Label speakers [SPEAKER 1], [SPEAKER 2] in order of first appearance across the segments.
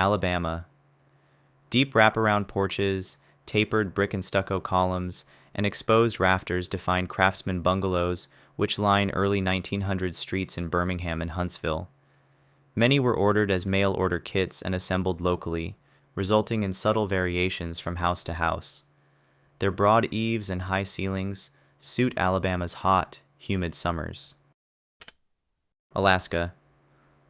[SPEAKER 1] Alabama. Deep wraparound porches, tapered brick and stucco columns, and exposed rafters define craftsman bungalows which line early 1900s streets in Birmingham and Huntsville. Many were ordered as mail-order kits and assembled locally, resulting in subtle variations from house to house. Their broad eaves and high ceilings suit Alabama's hot, humid summers. Alaska.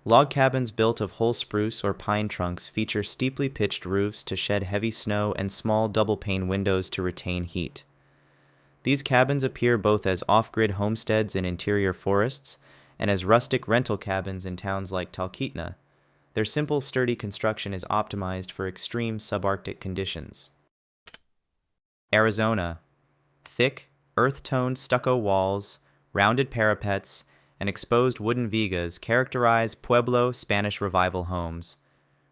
[SPEAKER 1] Log cabins built of whole spruce or pine trunks feature steeply pitched roofs to shed heavy snow and small double-pane windows to retain heat. These cabins appear both as off-grid homesteads in interior forests and as rustic rental cabins in towns like Talkeetna. Their simple, sturdy construction is optimized for extreme subarctic conditions. Arizona. Thick, earth-toned stucco walls, rounded parapets, and exposed wooden vigas characterize Pueblo Spanish Revival homes.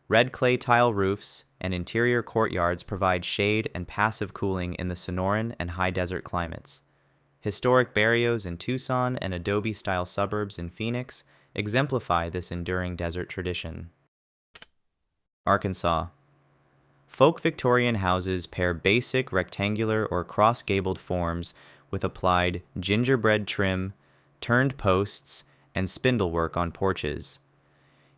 [SPEAKER 1] Red clay tile roofs and interior courtyards provide shade and passive cooling in the Sonoran and high desert climates. Historic barrios in Tucson and adobe-style suburbs in Phoenix exemplify this enduring desert tradition. Arkansas. Folk Victorian houses pair basic rectangular or cross-gabled forms with applied gingerbread trim, turned posts, and spindlework on porches.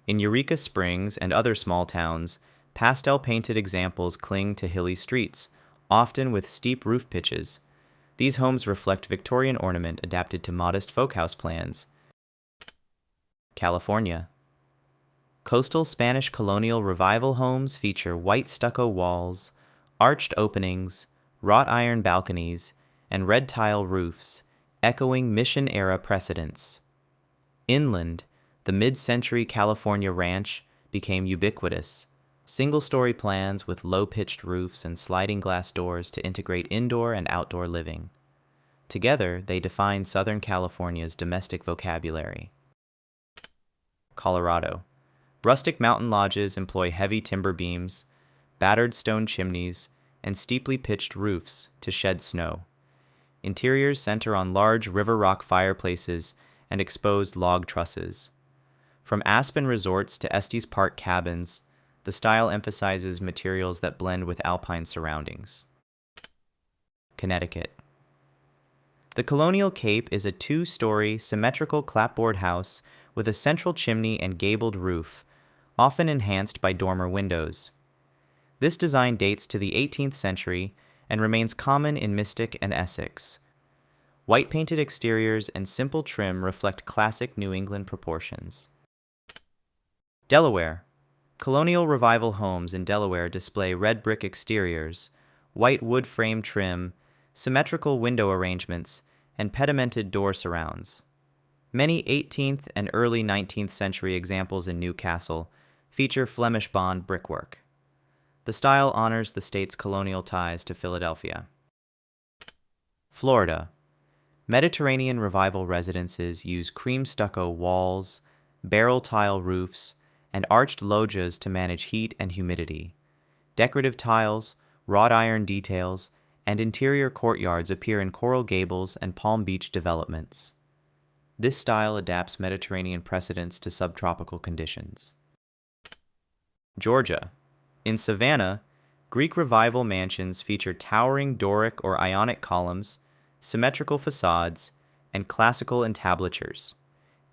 [SPEAKER 1] In Eureka Springs and other small towns, pastel-painted examples cling to hilly streets, often with steep roof pitches. These homes reflect Victorian ornament adapted to modest folkhouse plans. California. Coastal Spanish colonial revival homes feature white stucco walls, arched openings, wrought iron balconies, and red tile roofs, echoing Mission-era precedents. Inland, the mid-century California ranch became ubiquitous. Single-story plans with low-pitched roofs and sliding glass doors to integrate indoor and outdoor living. Together, they define Southern California's domestic vocabulary. Colorado. Rustic mountain lodges employ heavy timber beams, battered stone chimneys, and steeply pitched roofs to shed snow. Interiors center on large river rock fireplaces and exposed log trusses. From Aspen resorts to Estes Park cabins, the style emphasizes materials that blend with alpine surroundings. Connecticut. The Colonial Cape is a two-story, symmetrical clapboard house with a central chimney and gabled roof, often enhanced by dormer windows. This design dates to the 18th century and remains common in Mystic and Essex. White-painted exteriors and simple trim reflect classic New England proportions. Delaware. Colonial Revival homes in Delaware display red brick exteriors, white wood frame trim, symmetrical window arrangements, and pedimented door surrounds. Many 18th and early 19th century examples in Newcastle feature Flemish Bond brickwork. The style honors the state's colonial ties to Philadelphia. Florida. Mediterranean Revival residences use cream stucco walls, barrel tile roofs, and arched loggias to manage heat and humidity. Decorative tiles, wrought iron details, and interior courtyards appear in Coral Gables and Palm Beach developments. This style adapts Mediterranean precedents to subtropical conditions. Georgia. In Savannah, Greek Revival mansions feature towering Doric or Ionic columns, symmetrical facades, and classical entablatures.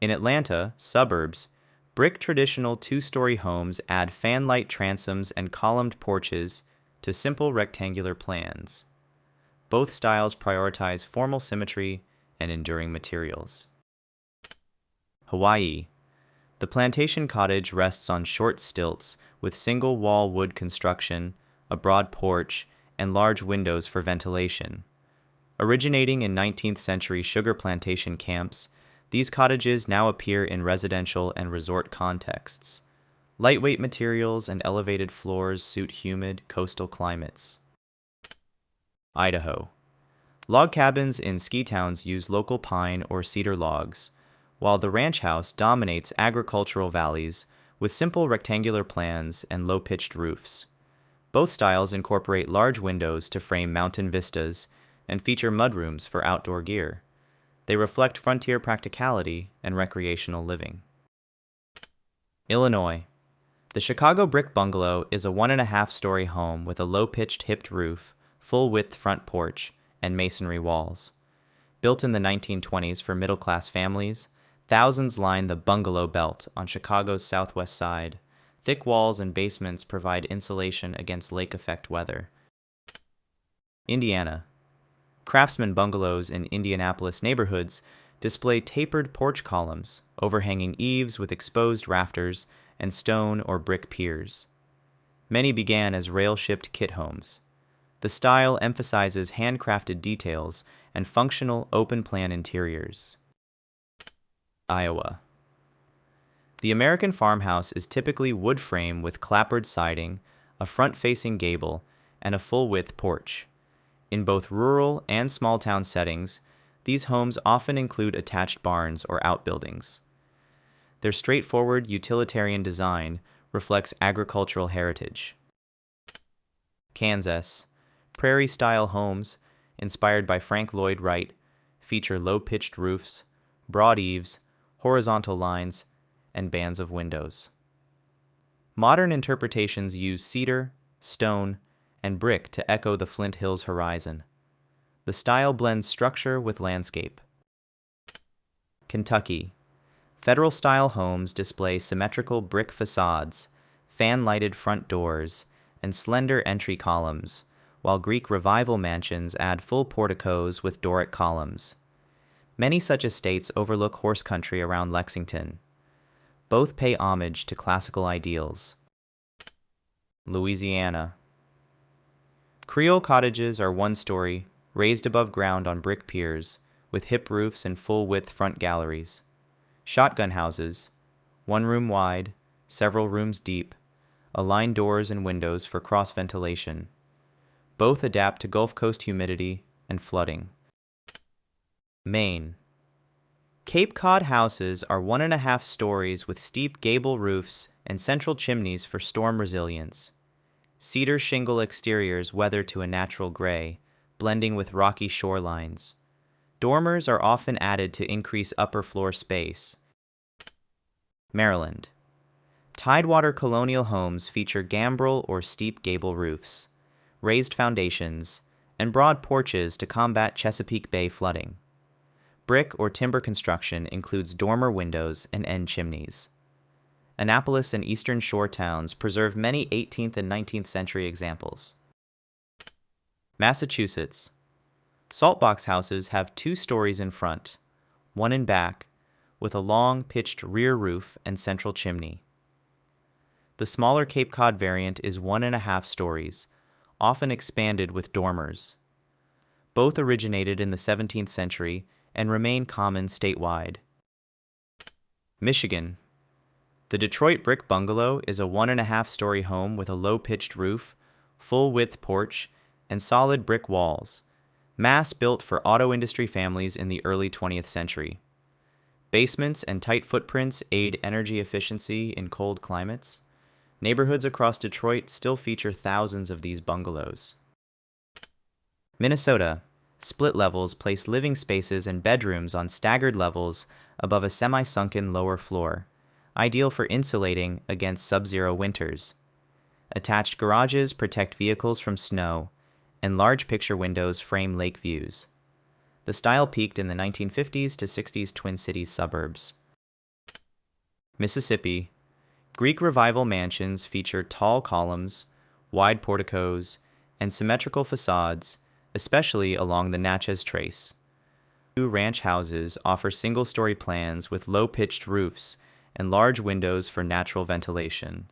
[SPEAKER 1] In Atlanta, suburbs, brick traditional two-story homes add fanlight transoms and columned porches to simple rectangular plans. Both styles prioritize formal symmetry and enduring materials. Hawaii. The plantation cottage rests on short stilts with single-wall wood construction, a broad porch, and large windows for ventilation. Originating in 19th century sugar plantation camps, these cottages now appear in residential and resort contexts. Lightweight materials and elevated floors suit humid, coastal climates. Idaho. Log cabins in ski towns use local pine or cedar logs, while the ranch house dominates agricultural valleys with simple rectangular plans and low-pitched roofs. Both styles incorporate large windows to frame mountain vistas and feature mudrooms for outdoor gear. They reflect frontier practicality and recreational living. Illinois. The Chicago brick bungalow is a 1.5-story home with a low-pitched hipped roof, full-width front porch, and masonry walls. Built in the 1920s for middle-class families, thousands line the bungalow belt on Chicago's southwest side. Thick walls and basements provide insulation against lake-effect weather. Indiana. Craftsman bungalows in Indianapolis neighborhoods display tapered porch columns, overhanging eaves with exposed rafters, and stone or brick piers. Many began as rail-shipped kit homes. The style emphasizes handcrafted details and functional open-plan interiors. Iowa. The American farmhouse is typically wood frame with clapboard siding, a front-facing gable, and a full-width porch. In both rural and small-town settings, these homes often include attached barns or outbuildings. Their straightforward utilitarian design reflects agricultural heritage. Kansas. Prairie-style homes, inspired by Frank Lloyd Wright, feature low-pitched roofs, broad eaves, horizontal lines, and bands of windows. Modern interpretations use cedar, stone, and brick to echo the Flint Hills horizon. The style blends structure with landscape. Kentucky. Federal-style homes display symmetrical brick facades, fan-lighted front doors, and slender entry columns, while Greek Revival mansions add full porticos with Doric columns. Many such estates overlook horse country around Lexington. Both pay homage to classical ideals. Louisiana. Creole cottages are one-story, raised above ground on brick piers, with hip roofs and full-width front galleries. Shotgun houses, one room wide, several rooms deep, align doors and windows for cross-ventilation. Both adapt to Gulf Coast humidity and flooding. Maine. Cape Cod houses are 1.5 stories with steep gable roofs and central chimneys for storm resilience. Cedar shingle exteriors weather to a natural gray, blending with rocky shorelines. Dormers are often added to increase upper floor space. Maryland. Tidewater colonial homes feature gambrel or steep gable roofs, raised foundations, and broad porches to combat Chesapeake Bay flooding. Brick or timber construction includes dormer windows and end chimneys. Annapolis and Eastern Shore towns preserve many 18th and 19th century examples. Massachusetts. Saltbox houses have 2 stories in front, one in back, with a long, pitched rear roof and central chimney. The smaller Cape Cod variant is 1.5 stories, often expanded with dormers. Both originated in the 17th century and remain common statewide. Michigan. The Detroit brick bungalow is a 1.5-story home with a low-pitched roof, full-width porch, and solid brick walls, mass-built for auto industry families in the early 20th century. Basements and tight footprints aid energy efficiency in cold climates. Neighborhoods across Detroit still feature thousands of these bungalows. Minnesota. Split levels place living spaces and bedrooms on staggered levels above a semi-sunken lower floor, ideal for insulating against sub-zero winters. Attached garages protect vehicles from snow, and large picture windows frame lake views. The style peaked in the 1950s to 60s Twin Cities suburbs. Mississippi. Greek Revival mansions feature tall columns, wide porticos, and symmetrical facades, especially along the Natchez Trace. 2 ranch houses offer single-story plans with low-pitched roofs and large windows for natural ventilation.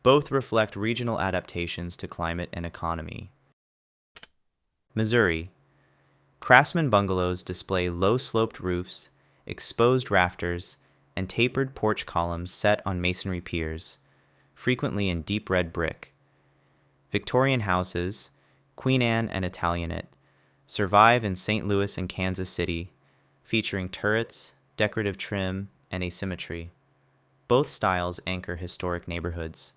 [SPEAKER 1] Both reflect regional adaptations to climate and economy. Missouri. Craftsman bungalows display low-sloped roofs, exposed rafters, and tapered porch columns set on masonry piers, frequently in deep red brick. Victorian houses, Queen Anne and Italianate, survive in St. Louis and Kansas City, featuring turrets, decorative trim, and asymmetry. Both styles anchor historic neighborhoods.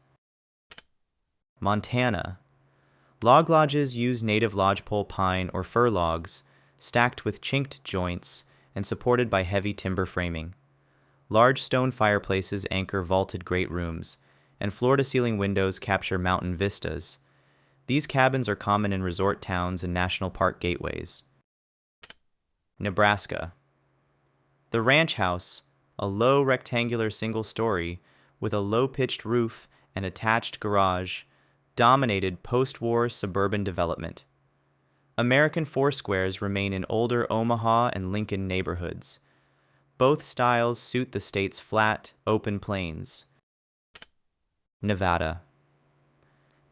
[SPEAKER 1] Montana. Log lodges use native lodgepole pine or fir logs, stacked with chinked joints and supported by heavy timber framing. Large stone fireplaces anchor vaulted great rooms, and floor-to-ceiling windows capture mountain vistas. These cabins are common in resort towns and national park gateways. Nebraska. The ranch house, a low rectangular single story with a low-pitched roof and attached garage, dominated post-war suburban development. American foursquares remain in older Omaha and Lincoln neighborhoods. Both styles suit the state's flat, open plains. Nevada.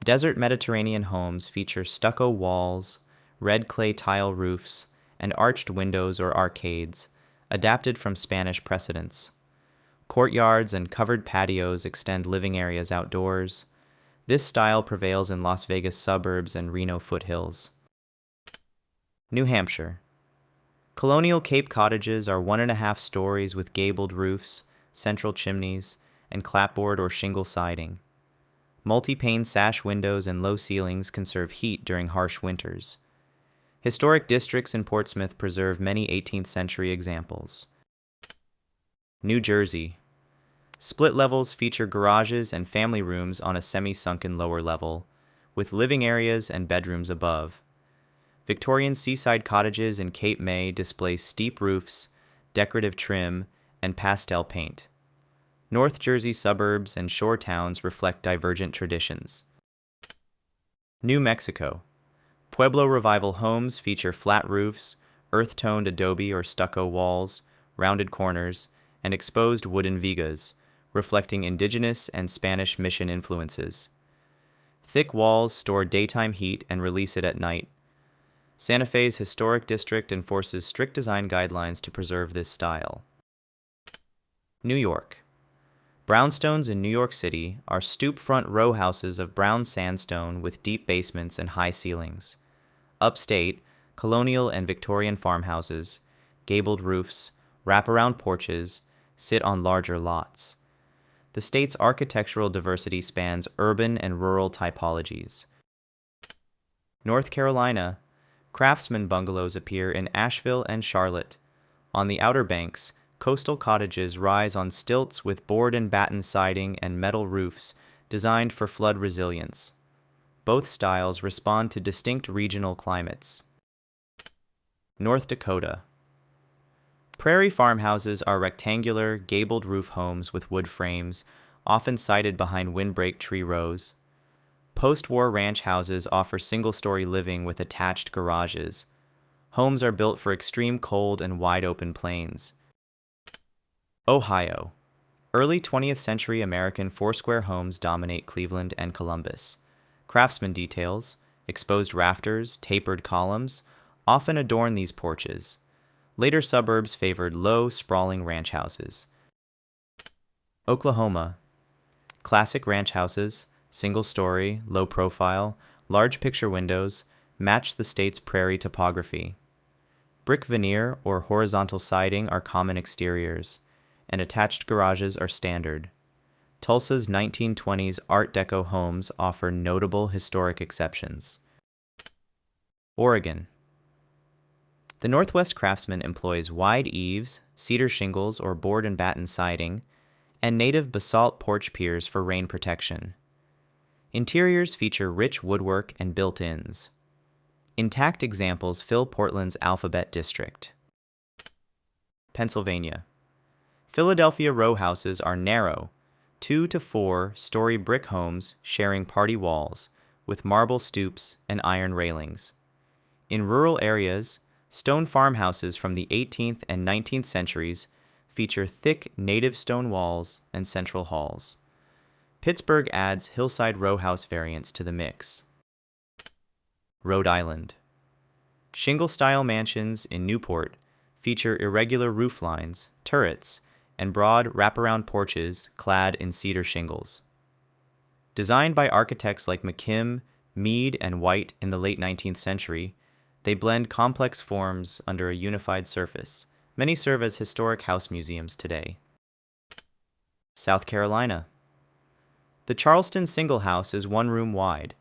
[SPEAKER 1] Desert Mediterranean homes feature stucco walls, red clay tile roofs, and arched windows or arcades, adapted from Spanish precedents. Courtyards and covered patios extend living areas outdoors. This style prevails in Las Vegas suburbs and Reno foothills. New Hampshire. Colonial Cape cottages are 1.5 stories with gabled roofs, central chimneys, and clapboard or shingle siding. Multi-pane sash windows and low ceilings conserve heat during harsh winters. Historic districts in Portsmouth preserve many 18th century examples. New Jersey. Split levels feature garages and family rooms on a semi-sunken lower level, with living areas and bedrooms above. Victorian seaside cottages in Cape May display steep roofs, decorative trim, and pastel paint. North Jersey suburbs and shore towns reflect divergent traditions. New Mexico. Pueblo Revival homes feature flat roofs, earth-toned adobe or stucco walls, rounded corners, and exposed wooden vigas, reflecting indigenous and Spanish mission influences. Thick walls store daytime heat and release it at night. Santa Fe's historic district enforces strict design guidelines to preserve this style. New York. Brownstones in New York City are stoop-front row houses of brown sandstone with deep basements and high ceilings. Upstate, colonial and Victorian farmhouses, gabled roofs, wraparound porches, sit on larger lots. The state's architectural diversity spans urban and rural typologies. North Carolina. Craftsman bungalows appear in Asheville and Charlotte. On the Outer Banks, coastal cottages rise on stilts with board and batten siding and metal roofs designed for flood resilience. Both styles respond to distinct regional climates. North Dakota. Prairie farmhouses are rectangular, gabled roof homes with wood frames, often sited behind windbreak tree rows. Post-war ranch houses offer single-story living with attached garages. Homes are built for extreme cold and wide-open plains. Ohio. Early 20th century American four-square homes dominate Cleveland and Columbus. Craftsman details, exposed rafters, tapered columns, often adorn these porches. Later suburbs favored low, sprawling ranch houses. Oklahoma. Classic ranch houses, single-story, low-profile, large picture windows, match the state's prairie topography. Brick veneer or horizontal siding are common exteriors, and attached garages are standard. Tulsa's 1920s Art Deco homes offer notable historic exceptions. Oregon. The Northwest craftsman employs wide eaves, cedar shingles or board and batten siding, and native basalt porch piers for rain protection. Interiors feature rich woodwork and built-ins. Intact examples fill Portland's Alphabet District. Pennsylvania. Philadelphia row houses are narrow, 2 to 4 story brick homes sharing party walls, with marble stoops and iron railings. In rural areas, stone farmhouses from the 18th and 19th centuries feature thick native stone walls and central halls. Pittsburgh adds hillside row house variants to the mix. Rhode Island. Shingle-style mansions in Newport feature irregular roof lines, turrets, and broad wraparound porches clad in cedar shingles. Designed by architects like McKim, Mead, and White in the late 19th century, they blend complex forms under a unified surface. Many serve as historic house museums today. South Carolina. The Charleston single house is 1 room wide,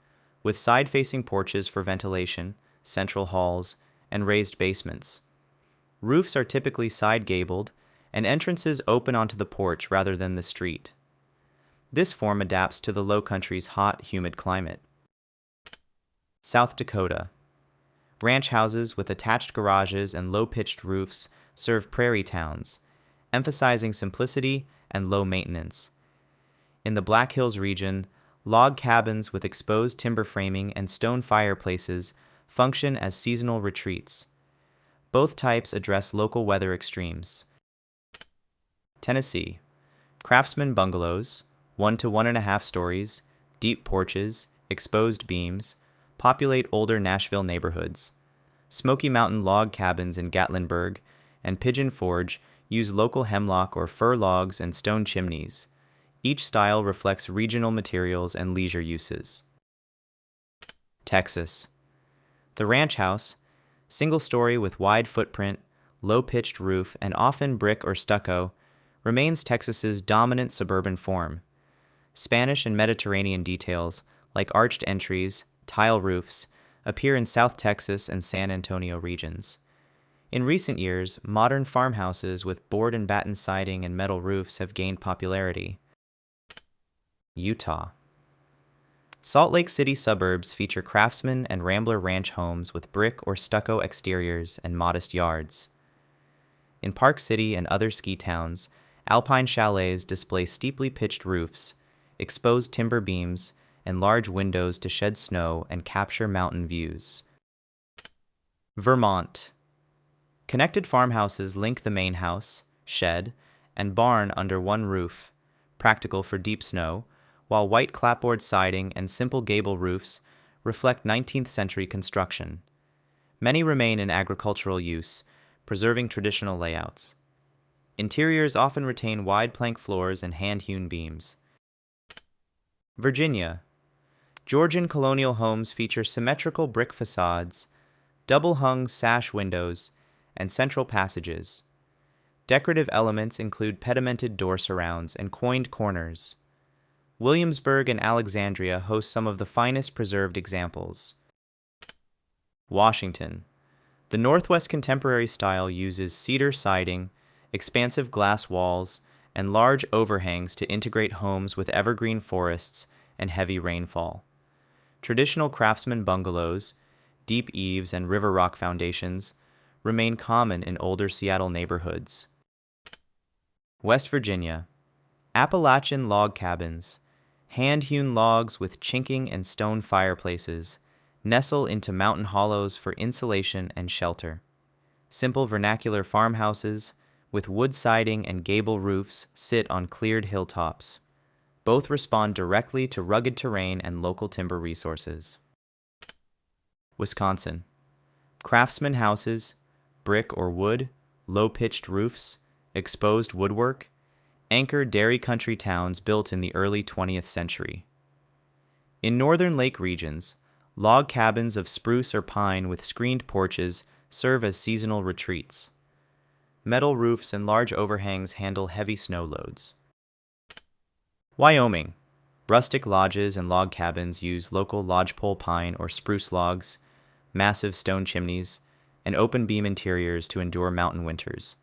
[SPEAKER 1] with side-facing porches for ventilation, central halls, and raised basements. Roofs are typically side-gabled, and entrances open onto the porch rather than the street. This form adapts to the low country's hot, humid climate. South Dakota. Ranch houses with attached garages and low-pitched roofs serve prairie towns, emphasizing simplicity and low maintenance. In the Black Hills region, log cabins with exposed timber framing and stone fireplaces function as seasonal retreats. Both types address local weather extremes. Tennessee. Craftsman bungalows, 1 to 1.5 stories, deep porches, exposed beams, populate older Nashville neighborhoods. Smoky Mountain log cabins in Gatlinburg and Pigeon Forge use local hemlock or fir logs and stone chimneys. Each style reflects regional materials and leisure uses. Texas. The ranch house, single story with wide footprint, low-pitched roof, and often brick or stucco, remains Texas's dominant suburban form. Spanish and Mediterranean details, like arched entries, tile roofs, appear in South Texas and San Antonio regions. In recent years, modern farmhouses with board and batten siding and metal roofs have gained popularity. Utah. Salt Lake City suburbs feature craftsman and rambler ranch homes with brick or stucco exteriors and modest yards. In Park City and other ski towns, alpine chalets display steeply pitched roofs, exposed timber beams, and large windows to shed snow and capture mountain views. Vermont. Connected farmhouses link the main house, shed, and barn under one roof, practical for deep snow, while white clapboard siding and simple gable roofs reflect 19th century construction. Many remain in agricultural use, preserving traditional layouts. Interiors often retain wide plank floors and hand-hewn beams. Virginia. Georgian colonial homes feature symmetrical brick facades, double-hung sash windows, and central passages. Decorative elements include pedimented door surrounds and coined corners. Williamsburg and Alexandria host some of the finest preserved examples. Washington. The Northwest contemporary style uses cedar siding, expansive glass walls, and large overhangs to integrate homes with evergreen forests and heavy rainfall. Traditional craftsman bungalows, deep eaves, and river rock foundations remain common in older Seattle neighborhoods. West Virginia. Appalachian log cabins, hand-hewn logs with chinking and stone fireplaces, nestle into mountain hollows for insulation and shelter. Simple vernacular farmhouses with wood siding and gable roofs sit on cleared hilltops. Both respond directly to rugged terrain and local timber resources. Wisconsin. Craftsman houses, brick or wood, low-pitched roofs, exposed woodwork, anchor dairy country towns built in the early 20th century. In northern lake regions, log cabins of spruce or pine with screened porches serve as seasonal retreats. Metal roofs and large overhangs handle heavy snow loads. Wyoming. Rustic lodges and log cabins use local lodgepole pine or spruce logs, massive stone chimneys, and open beam interiors to endure mountain winters.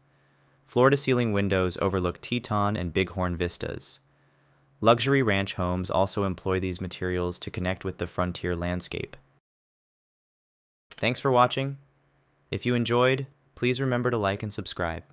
[SPEAKER 1] Floor-to-ceiling windows overlook Teton and Bighorn vistas. Luxury ranch homes also employ these materials to connect with the frontier landscape. Thanks for watching. If you enjoyed, please remember to like and subscribe.